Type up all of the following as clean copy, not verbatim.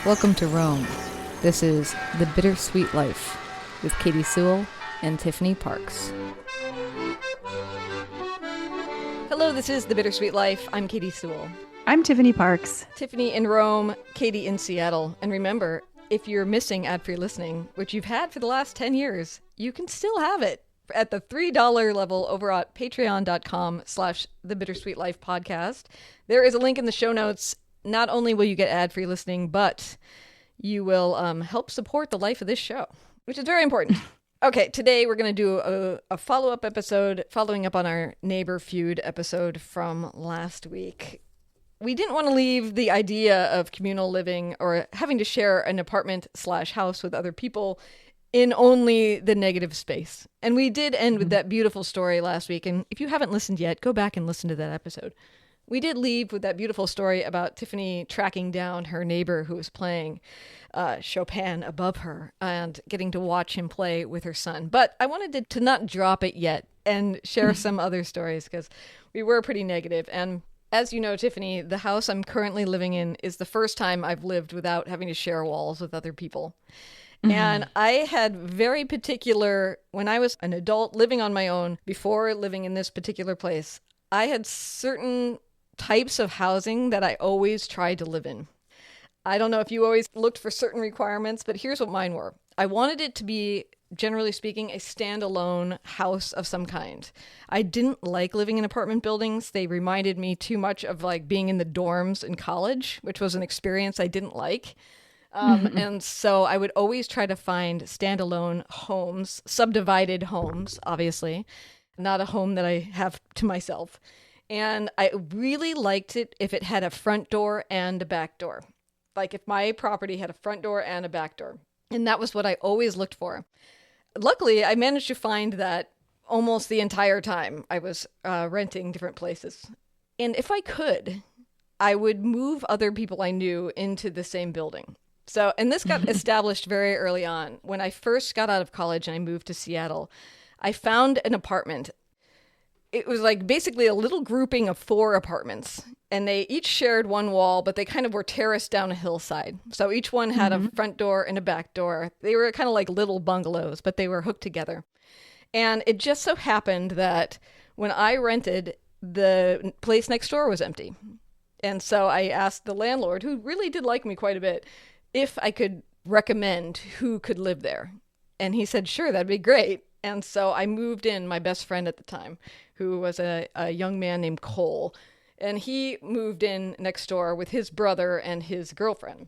Welcome to Rome. This is The Bittersweet Life with Katy Sewell and Tiffany Parks. Hello, this is The Bittersweet Life. I'm Katy Sewell. I'm Tiffany Parks. Tiffany in Rome, Katy in Seattle. And remember, if you're missing ad-free listening, which you've had for the last 10 years, you can still have it at the $3 level over at patreon.com/The Bittersweet Life podcast. There is a link in the show notes. Not only will you get ad-free listening, but you will help support the life of this show, which is very important. Okay, today we're going to do a follow-up episode, following up on our neighbor feud episode from last week. We didn't want to leave the idea of communal living or having to share an apartment/house with other people in only the negative space. And we did end with that beautiful story last week. And if you haven't listened yet, go back and listen to that episode. We did leave with that beautiful story about Tiffany tracking down her neighbor who was playing Chopin above her and getting to watch him play with her son. But I wanted to not drop it yet and share some other stories because we were pretty negative. And as you know, Tiffany, the house I'm currently living in is the first time I've lived without having to share walls with other people. And I had very particular, when I was an adult living on my own, before living in this particular place, I had certain types of housing that I always tried to live in. I don't know if you always looked for certain requirements, but here's what mine were. I wanted it to be, generally speaking, a standalone house of some kind. I didn't like living in apartment buildings. They reminded me too much of like being in the dorms in college, which was an experience I didn't like. And so I would always try to find standalone homes, subdivided homes, obviously, not a home that I have to myself. And I really liked it if it had a front door and a back door. Like if my property had a front door and a back door. And that was what I always looked for. Luckily, I managed to find that almost the entire time I was renting different places. And if I could, I would move other people I knew into the same building. So, and this got established very early on. When I first got out of college and I moved to Seattle, I found an apartment. It was like basically a little grouping of 4 apartments, and they each shared one wall, but they kind of were terraced down a hillside. So each one had a front door and a back door. They were kind of like little bungalows, but they were hooked together. And it just so happened that when I rented, the place next door was empty. And so I asked the landlord, who really did like me quite a bit, if I could recommend who could live there. And he said, sure, that'd be great. And so I moved in, my best friend at the time, who was a young man named Cole. And he moved in next door with his brother and his girlfriend.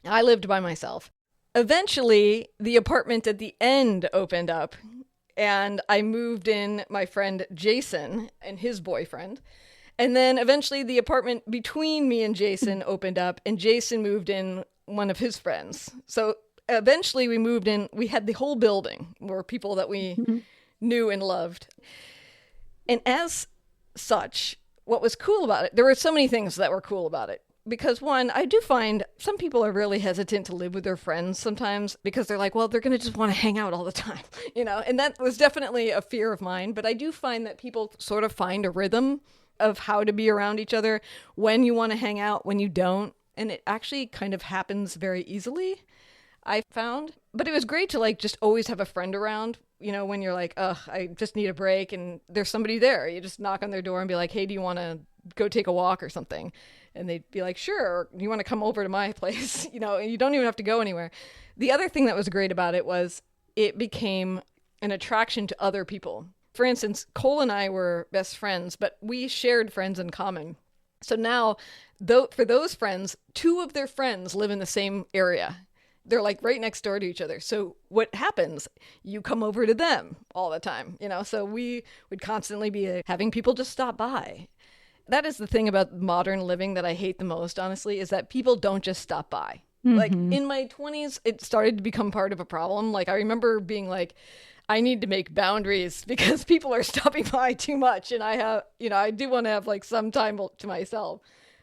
I lived by myself. Eventually, the apartment at the end opened up, and I moved in my friend Jason and his boyfriend. And then eventually the apartment between me and Jason opened up, and Jason moved in one of his friends. So eventually we moved in, we had the whole building were people that we knew and loved. And as such, what was cool about it, there were so many things that were cool about it. Because one, I do find some people are really hesitant to live with their friends sometimes because they're like, well, they're going to just want to hang out all the time, you know? And that was definitely a fear of mine. But I do find that people sort of find a rhythm of how to be around each other, when you want to hang out, when you don't. And it actually kind of happens very easily, I found. But it was great to like just always have a friend around, you know, when you're like, ugh, I just need a break and there's somebody there. You just knock on their door and be like, hey, do you want to go take a walk or something? And they'd be like, sure. Or, you want to come over to my place? You know, and you don't even have to go anywhere. The other thing that was great about it was it became an attraction to other people. For instance, Cole and I were best friends, but we shared friends in common. So now, for those friends, 2 of their friends live in the same area. They're like right next door to each other. So what happens? You come over to them all the time, you know? So we would constantly be having people just stop by. That is the thing about modern living that I hate the most, honestly, is that people don't just stop by. Like in my 20s, it started to become part of a problem. Like I remember being like, I need to make boundaries because people are stopping by too much. And I have, you know, I do want to have like some time to myself.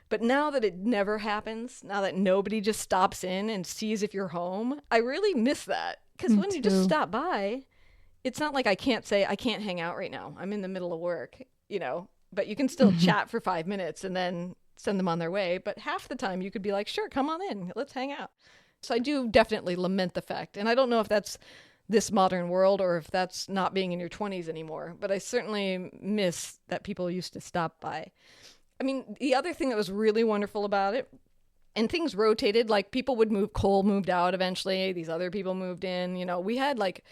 But now that it never happens, now that nobody just stops in and sees if you're home, I really miss that. Because when you just stop by, it's not like I can't say, I can't hang out right now. I'm in the middle of work, you know, but you can still chat for 5 minutes and then send them on their way. But half the time you could be like, sure, come on in, let's hang out. So I do definitely lament the fact, and I don't know if that's this modern world or if that's not being in your 20s anymore, but I certainly miss that people used to stop by. I mean, the other thing that was really wonderful about it, and things rotated, like people would move, Cole moved out eventually, these other people moved in, we had like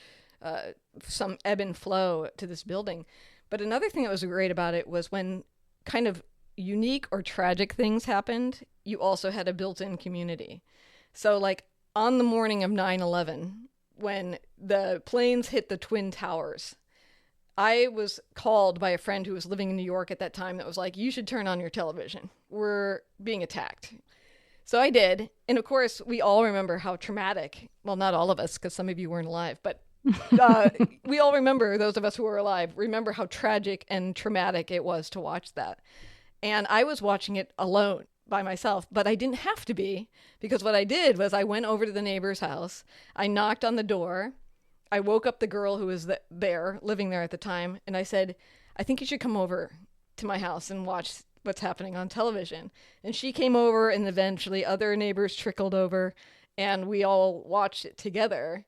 some ebb and flow to this building. But another thing that was great about it was when kind of unique or tragic things happened, you also had a built-in community. So like on the morning of 9/11, when the planes hit the Twin Towers, I was called by a friend who was living in New York at that time that was like, you should turn on your television. We're being attacked. So I did. And of course, we all remember how traumatic, well, not all of us, because some of you weren't alive, but we all remember, those of us who were alive, remember how tragic and traumatic it was to watch that. And I was watching it alone by myself, but I didn't have to be, because what I did was I went over to the neighbor's house. I knocked on the door. I woke up the girl who was there, living there at the time, and I said, I think you should come over to my house and watch what's happening on television. And she came over, and eventually other neighbors trickled over, and we all watched it together.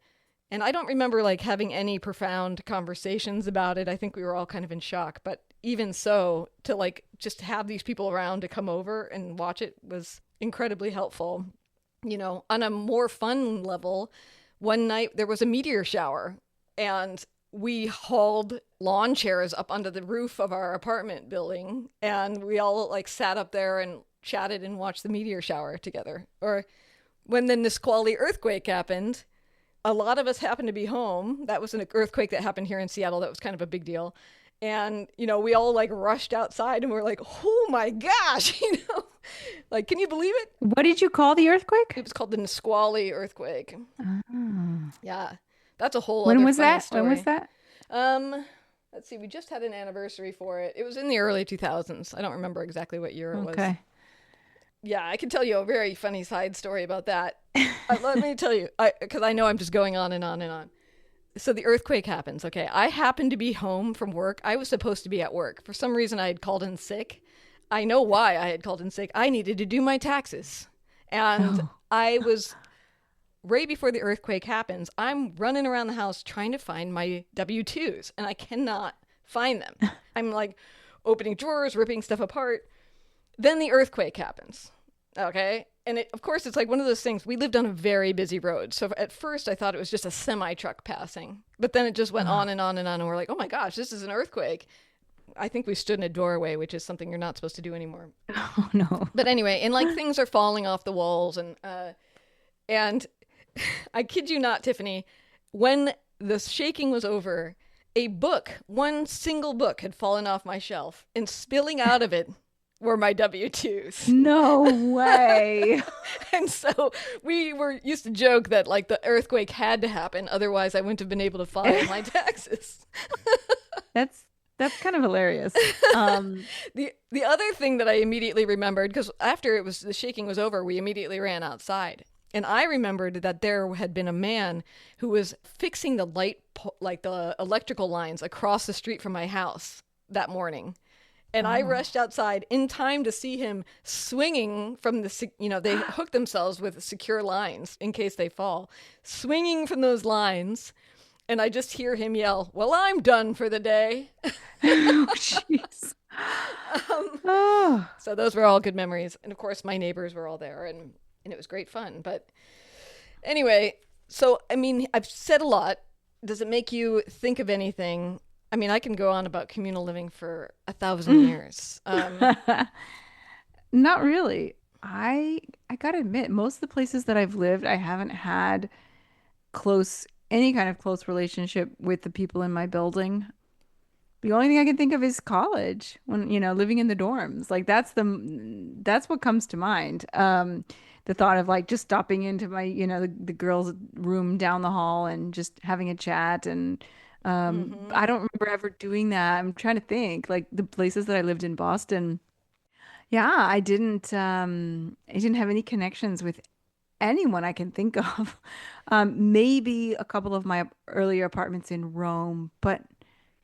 And I don't remember like having any profound conversations about it. I think we were all kind of in shock, but even so, to like just have these people around to come over and watch it was incredibly helpful. On a more fun level, one night there was a meteor shower, and we hauled lawn chairs up onto the roof of our apartment building, and we all like sat up there and chatted and watched the meteor shower together. Or when the Nisqually earthquake happened, a lot of us happened to be home. That was an earthquake that happened here in Seattle. That was kind of a big deal. And, we all like rushed outside and we're like, oh my gosh, like, can you believe it? What did you call the earthquake? It was called the Nisqually earthquake. Oh. Yeah. That's a whole When other was funny that? story. When was that? Let's see. We just had an anniversary for it. It was in the early 2000s. I don't remember exactly what year it was. Okay. Yeah, I can tell you a very funny side story about that. Let me tell you, because I know I'm just going on and on and on. So the earthquake happens. Okay, I happened to be home from work. I was supposed to be at work. For some reason, I had called in sick. I know why I had called in sick. I needed to do my taxes. And I was, right before the earthquake happens, I'm running around the house trying to find my W-2s, and I cannot find them. I'm like opening drawers, ripping stuff apart. Then the earthquake happens. Okay. And of course, it's like one of those things. We lived on a very busy road. So at first, I thought it was just a semi truck passing. But then it just went on and on and on. And we're like, oh my gosh, this is an earthquake. I think we stood in a doorway, which is something you're not supposed to do anymore. Oh, no. But anyway, and like things are falling off the walls. And I kid you not, Tiffany, when the shaking was over, one single book had fallen off my shelf, and spilling out of it were my W-2s. No way. And so we were used to joke that like the earthquake had to happen, otherwise I wouldn't have been able to file my taxes. That's kind of hilarious. The other thing that I immediately remembered, because after the shaking was over, we immediately ran outside. And I remembered that there had been a man who was fixing the like the electrical lines across the street from my house that morning. And I rushed outside in time to see him swinging from they hook themselves with secure lines in case they fall, swinging from those lines. And I just hear him yell, well, I'm done for the day. Oh, jeez. So those were all good memories. And of course, my neighbors were all there, and it was great fun. But anyway, so, I mean, I've said a lot. Does it make you think of anything? I mean, I can go on about communal living for 1,000 years. Not really. I gotta admit, most of the places that I've lived, I haven't had any kind of close relationship with the people in my building. The only thing I can think of is college, when, living in the dorms. Like that's what comes to mind. The thought of like just stopping into my, the girls' room down the hall and just having a chat. And I don't remember ever doing that. I'm trying to think, like the places that I lived in Boston. Yeah, I didn't have any connections with anyone I can think of. Maybe a couple of my earlier apartments in Rome, but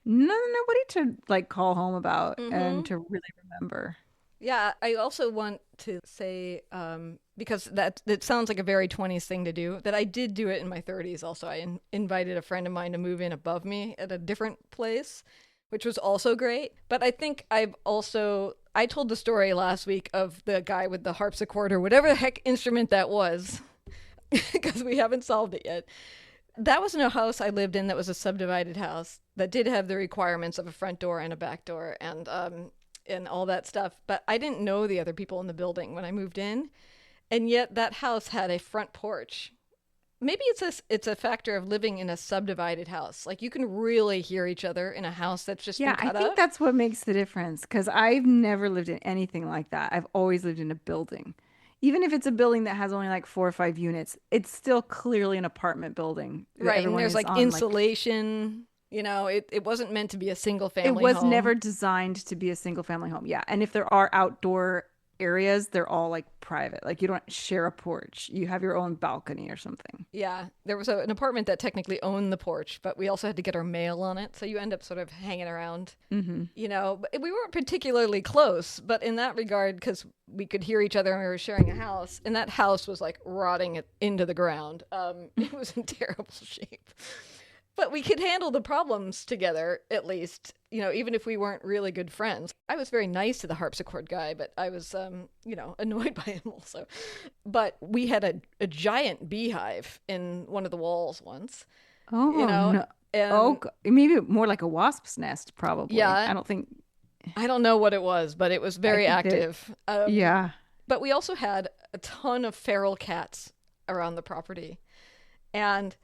nobody to like call home about and to really remember. Yeah, I also want to say, because that sounds like a very 20s thing to do, that I did do it in my 30s also. Invited a friend of mine to move in above me at a different place, which was also great. But I think I told the story last week of the guy with the harpsichord or whatever the heck instrument that was, because we haven't solved it yet. That was in a house I lived in that was a subdivided house that did have the requirements of a front door and a back door and all that stuff. But I didn't know the other people in the building when I moved in, and yet that house had a front porch. Maybe it's a factor of living in a subdivided house. Like you can really hear each other in a house that's just been Yeah, I cut think up. that's what makes the difference because I've never lived in anything like that. I've always lived in a building. Even if it's a building that has only like 4 or 5 units, it's still clearly an apartment building that Right, and everyone there's is like on. Like, insulation. It wasn't meant to be a single it family was never home. designed to be a single family home. Yeah. And if there are outdoor areas, they're all like private. Like you don't share a porch. You have your own balcony or something. Yeah, there was an apartment that technically owned the porch, but we also had to get our mail on it. So you end up sort of hanging around. Hmm. But we weren't particularly close, but in that regard, because we could hear each other and we were sharing a house, and that house was like rotting it into the ground. It was in terrible shape. But we could handle the problems together, at least, even if we weren't really good friends. I was very nice to the harpsichord guy, but I was, annoyed by him also. But we had a giant beehive in one of the walls once, you Oh, know, no. Oh, and maybe more like a wasp's nest, probably. yeah, I don't think, I don't know what it was, but it was I very think that, active. yeah. But we also had a ton of feral cats around the property. And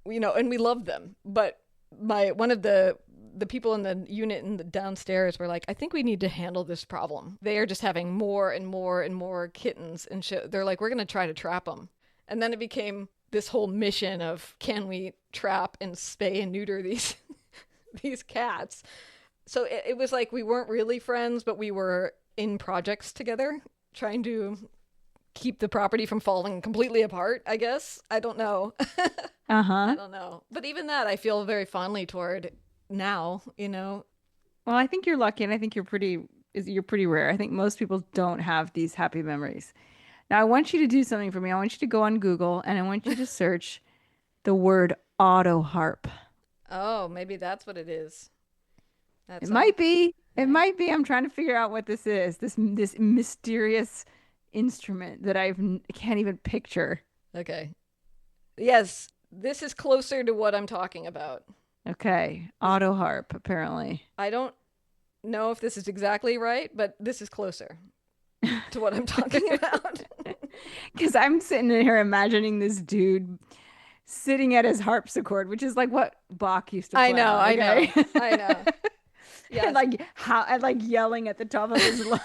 and we loved them. But my one of the people in the unit in the downstairs were like, I think we need to handle this problem. They are just having more and more and more kittens and shit. They're like, we're gonna try to trap them. And then it became this whole mission of can we trap and spay and neuter these these cats. So it was like we weren't really friends, but we were in projects together, trying to keep the property from falling completely apart, I guess. I don't know. I Uh-huh. don't know. But even that I feel very fondly toward now. Well, I think you're lucky, and I think you're pretty rare. I think most people don't have these happy memories. Now, I want you to do something for me. I want you to go on Google and I want you to search the word auto harp. Oh, maybe that's what it is. That It sounds might be. It right. might be. I'm trying to figure out what this is. This mysterious instrument that can't even picture. Okay. Yes, this is closer to what I'm talking about. Okay, This auto harp apparently. I don't know if this is exactly right, but this is closer to what I'm talking about. Because I'm sitting in here imagining this dude sitting at his harpsichord, which is like what Bach used to I play know, on, I okay? know. I know. And Yes. like how and like yelling at the top of his lungs,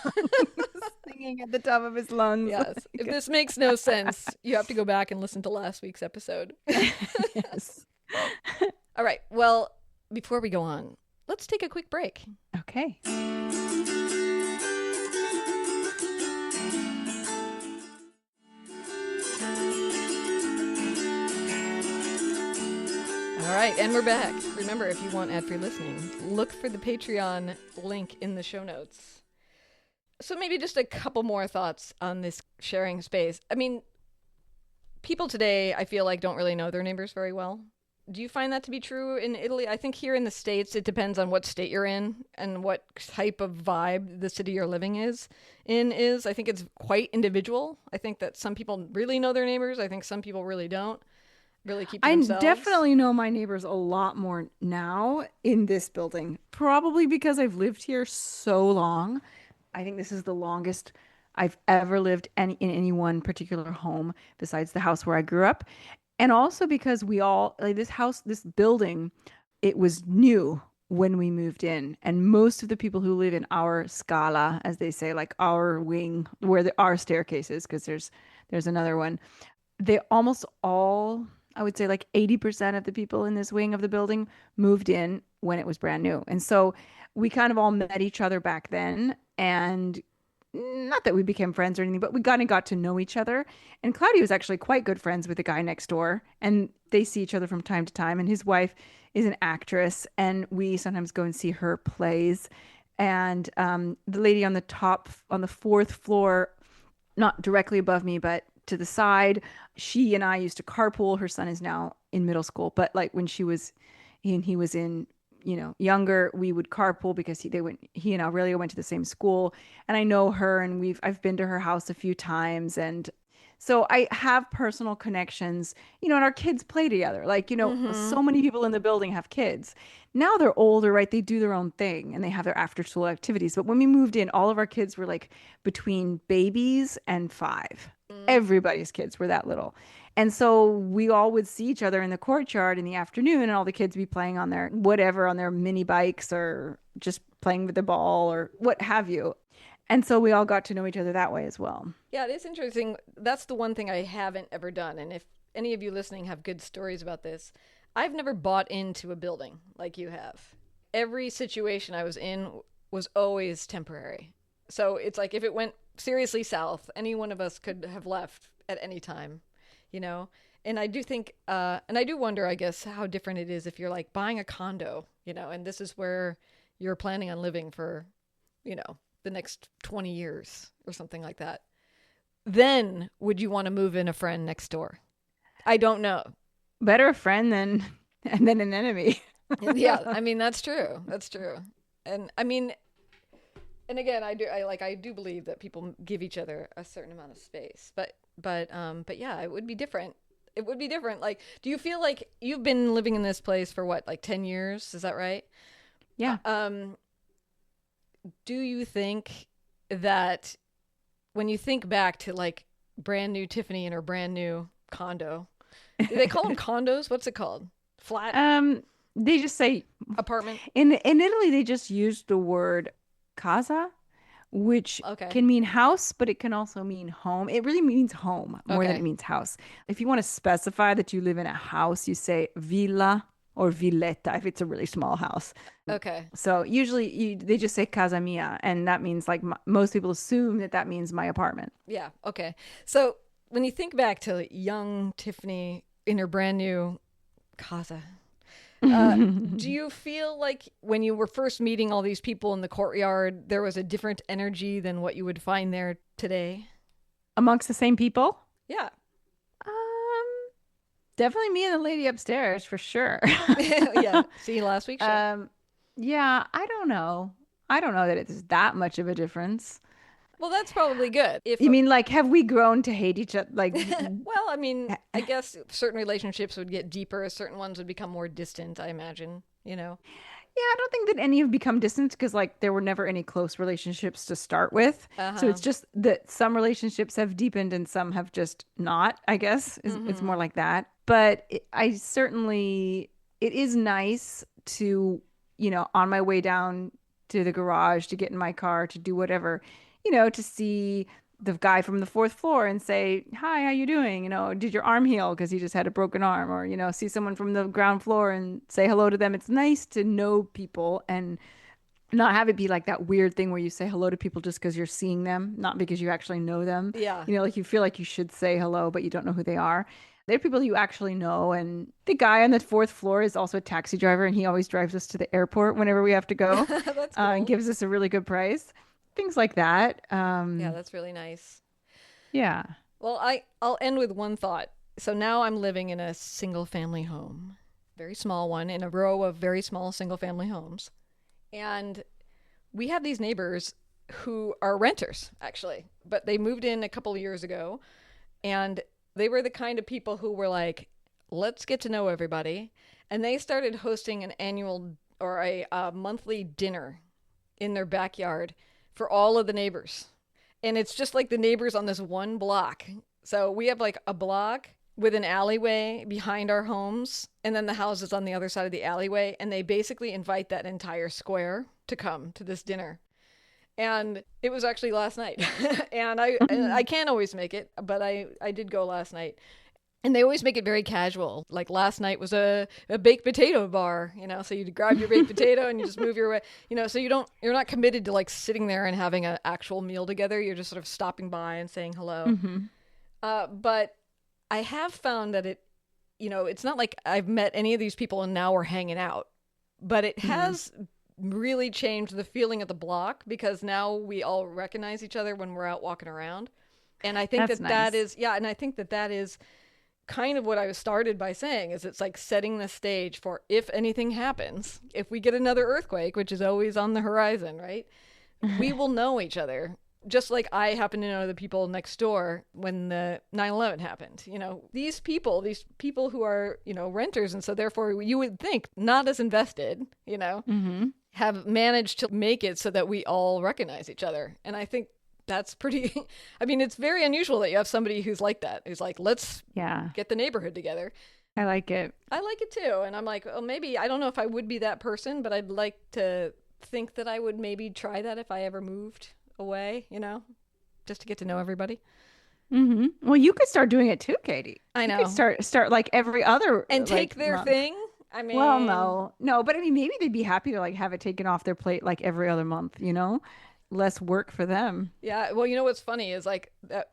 singing at the top of his lungs. Yes. If this makes no sense, you have to go back and listen to last week's episode. Yes. All right. Well, before we go on, let's take a quick break. Okay. All right, and we're back. Remember, if you want ad-free listening, look for the Patreon link in the show notes. So maybe just a couple more thoughts on this sharing space. I mean, people today, I feel like, don't really know their neighbors very well. Do you find that to be true in Italy? I think here in the States, it depends on what state you're in and what type of vibe the city you're living is. I think it's quite individual. I think that some people really know their neighbors. I think some people really don't, really keep to I themselves. definitely know my neighbors a lot more now in this building, probably because I've lived here so long. I think this is the longest I've ever lived in any one particular home besides the house where I grew up. And also because we all like this house, this building, it was new when we moved in. And most of the people who live in our scala, as they say, like our wing, where our staircase is, because there's another one, they almost all, I would say like 80% of the people in this wing of the building moved in when it was brand new. And so we kind of all met each other back then. And not that we became friends or anything, but we kind of got to know each other. And Claudia was actually quite good friends with the guy next door. And they see each other from time to time. And his wife is an actress. And we sometimes go and see her plays. And the lady on the top, on the fourth floor, not directly above me, but to the side, she and I used to carpool. Her son is now in middle school, but like when he was in, younger, we would carpool because he and Aurelio went to the same school, and I know her, and I've been to her house a few times, and so I have personal connections, and our kids play together. Like, Mm-hmm. so many people in the building have kids. Now they're older, right? They do their own thing and they have their after school activities. But when we moved in, all of our kids were like between babies and 5. Everybody's kids were that little. And so we all would see each other in the courtyard in the afternoon, and all the kids would be playing on their whatever, on their mini bikes or just playing with the ball or what have you. And so we all got to know each other that way as well. Yeah, it is interesting. That's the one thing I haven't ever done. And if any of you listening have good stories about this, I've never bought into a building like you have. Every situation I was in was always temporary. So it's like if it went seriously south, any one of us could have left at any time, you know? And I do think, and I do wonder, I guess, how different it is if you're like buying a condo, and this is where you're planning on living for, the next 20 years or something like that. Then would you want to move in a friend next door? I don't know. Better a friend than and then an enemy. Yeah, I mean that's true. That's true. And I mean, and again, I do believe that people give each other a certain amount of space. But yeah, it would be different. It would be different. Like, do you feel like you've been living in this place for what, like 10 years? Is that right? Yeah. Do you think that when you think back to like brand new Tiffany in her brand new condo, do they call them condos? What's it called? Flat They just say apartment? in Italy they just use the word casa, which Okay. can mean house, but it can also mean home. It really means home more than it Okay. means house. If you want to specify that you live in a house, you say villa or villetta if it's a really small house. Okay. So usually they just say casa mia, and that means like most people assume that that means my apartment. Yeah. Okay. So when you think back to young Tiffany in her brand new casa, do you feel like when you were first meeting all these people in the courtyard, there was a different energy than what you would find there today? Amongst the same people? Yeah. Um, Definitely me and the lady upstairs for sure. Yeah. See last week's show. Um, yeah, I don't know. I don't know that it's that much of a difference. Well, that's probably good. If You mean like have we grown to hate each other? Like, well, I mean, I guess certain relationships would get deeper, certain ones would become more distant, I imagine. yeah, I don't think that any have become distant because like there were never any close relationships to start with. So Uh-huh. it's just that some relationships have deepened and some have just not, I guess. It's Mm-hmm. more like that. But I certainly, it is nice to, on my way down to the garage to get in my car to do whatever, to see the guy from the fourth floor and say, "Hi, how you doing? Did your arm heal because you just had a broken arm?" Or, see someone from the ground floor and say hello to them. It's nice to know people and not have it be like that weird thing where you say hello to people just because you're seeing them, not because you actually know them. Yeah. Like you feel like you should say hello, but you don't know who they are. They're people you actually know. And the guy on the fourth floor is also a taxi driver, and he always drives us to the airport whenever we have to go, That's and cool. gives us a really good price. Things like that. Yeah, that's really nice. Yeah. Well, I'll end with one thought. So now I'm living in a single family home, very small one in a row of very small single family homes. And we have these neighbors who are renters actually, but they moved in a couple of years ago, and they were the kind of people who were like, let's get to know everybody. And they started hosting an annual or a monthly dinner in their backyard for all of the neighbors. And it's just like the neighbors on this one block. So we have like a block with an alleyway behind our homes, and then the houses on the other side of the alleyway. And they basically invite that entire square to come to this dinner. And it was actually last night. And I can't always make it, but I did go last night. And they always make it very casual. Like last night was a baked potato bar, so you grab your baked potato and you just move your way, so you're not committed to like sitting there and having an actual meal together. You're just sort of stopping by and saying hello. Hmm. But I have found that it's not like I've met any of these people and now we're hanging out, but it Hmm. has really changed the feeling of the block because now we all recognize each other when we're out walking around. And I think That's that nice. is, yeah, and I think that is kind of what I was started by saying is it's like setting the stage for if anything happens, if we get another earthquake, which is always on the horizon, right? We will know each other. Just like I happen to know the people next door when the 9/11 happened. These people who are, renters, and so therefore you would think not as invested, Mm-hmm. have managed to make it so that we all recognize each other. And I think that's pretty, I mean, it's very unusual that you have somebody who's like that, who's like, let's Yeah, get the neighborhood together. I like it. I like it too. And I'm like, well, maybe, I don't know if I would be that person, but I'd like to think that I would maybe try that if I ever moved away, just to get to know everybody. Mm-hmm. Well, you could start doing it too, Katie. I You know. could start like every other And take like their month. thing. I Well, mean, no, but I mean, maybe they'd be happy to like have it taken off their plate like every other month, less work for them. yeah. Well, what's funny is like that.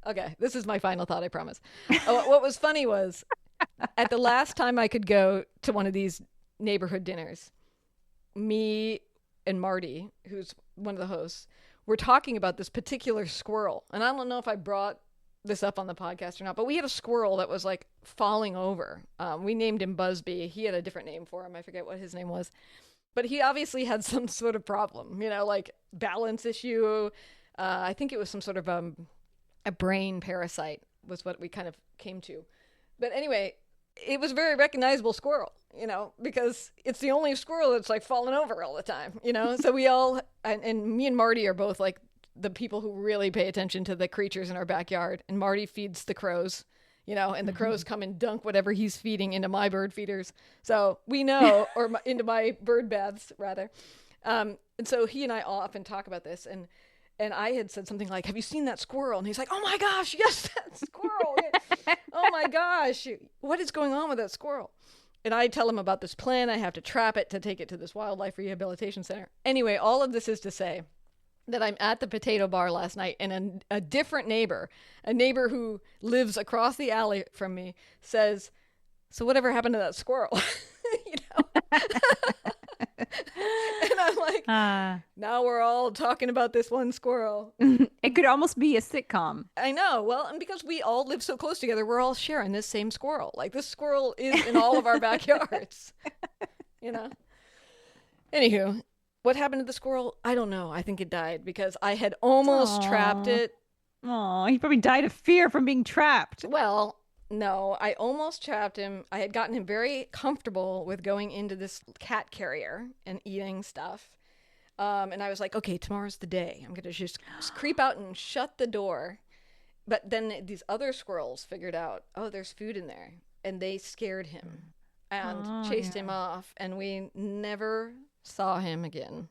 Okay, this is my final thought, I promise. What was funny was at the last time I could go to one of these neighborhood dinners, me and Marty, who's one of the hosts, were talking about this particular squirrel. And I don't know if I brought this up on the podcast or not, but we had a squirrel that was like falling over. We named him Busby. He had a different name for him. I forget what his name was. But he obviously had some sort of problem, like balance issue. I think it was some sort of a brain parasite was what we kind of came to. But anyway, it was a very recognizable squirrel, because it's the only squirrel that's like falling over all the time, So we all, and me and Marty are both like the people who really pay attention to the creatures in our backyard. And Marty feeds the crows, and the crows come and dunk whatever he's feeding into my bird feeders. So we know, or into my bird baths rather. And so he and I often talk about this, and I had said something like, have you seen that squirrel? And he's like, oh my gosh, yes, that squirrel. Oh my gosh, what is going on with that squirrel? And I tell him about this plan. I have to trap it to take it to this wildlife rehabilitation center. Anyway, all of this is to say that I'm at the potato bar last night, and a different neighbor, a neighbor who lives across the alley from me, says, so whatever happened to that squirrel? And I'm like, now we're all talking about this one squirrel. It could almost be a sitcom. I know. Well, and because we all live so close together, we're all sharing this same squirrel. Like this squirrel is in all of our backyards. Anywho, what happened to the squirrel? I don't know. I think it died because I had almost trapped it. Oh, he probably died of fear from being trapped. Well, no, I almost trapped him. I had gotten him very comfortable with going into this cat carrier and eating stuff. And I was like, okay, tomorrow's the day. I'm going to just creep out and shut the door. But then these other squirrels figured out, oh, there's food in there. And they scared him and chased him off. And we never saw him again.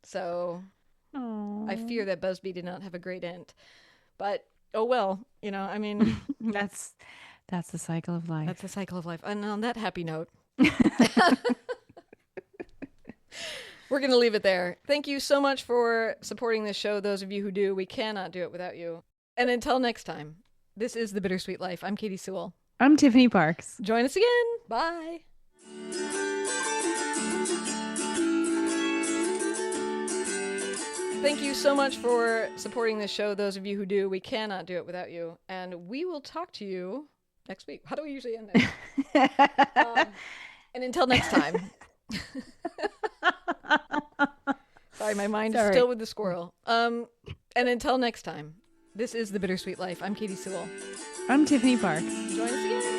So I fear that Busby did not have a great end. But, oh well, I mean. That's the cycle of life. That's the cycle of life. And on that happy note, we're going to leave it there. Thank you so much for supporting this show. Those of you who do, we cannot do it without you. And until next time, this is The Bittersweet Life. I'm Katy Sewell. I'm Tiffany Parks. Join us again. Bye. Thank you so much for supporting this show. Those of you who do, we cannot do it without you. And we will talk to you next week. How do we usually end it? And until next time. Sorry, my mind is still with the squirrel. And until next time, this is The Bittersweet Life. I'm Katy Sewell. I'm Tiffany Parks. Join us again.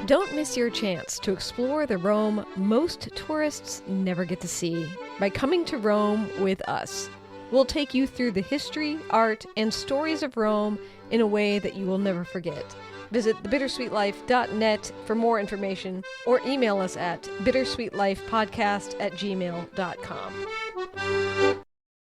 Don't miss your chance to explore the Rome most tourists never get to see by coming to Rome with us. We'll take you through the history, art, and stories of Rome in a way that you will never forget. Visit thebittersweetlife.net for more information or email us at bittersweetlifepodcast@gmail.com.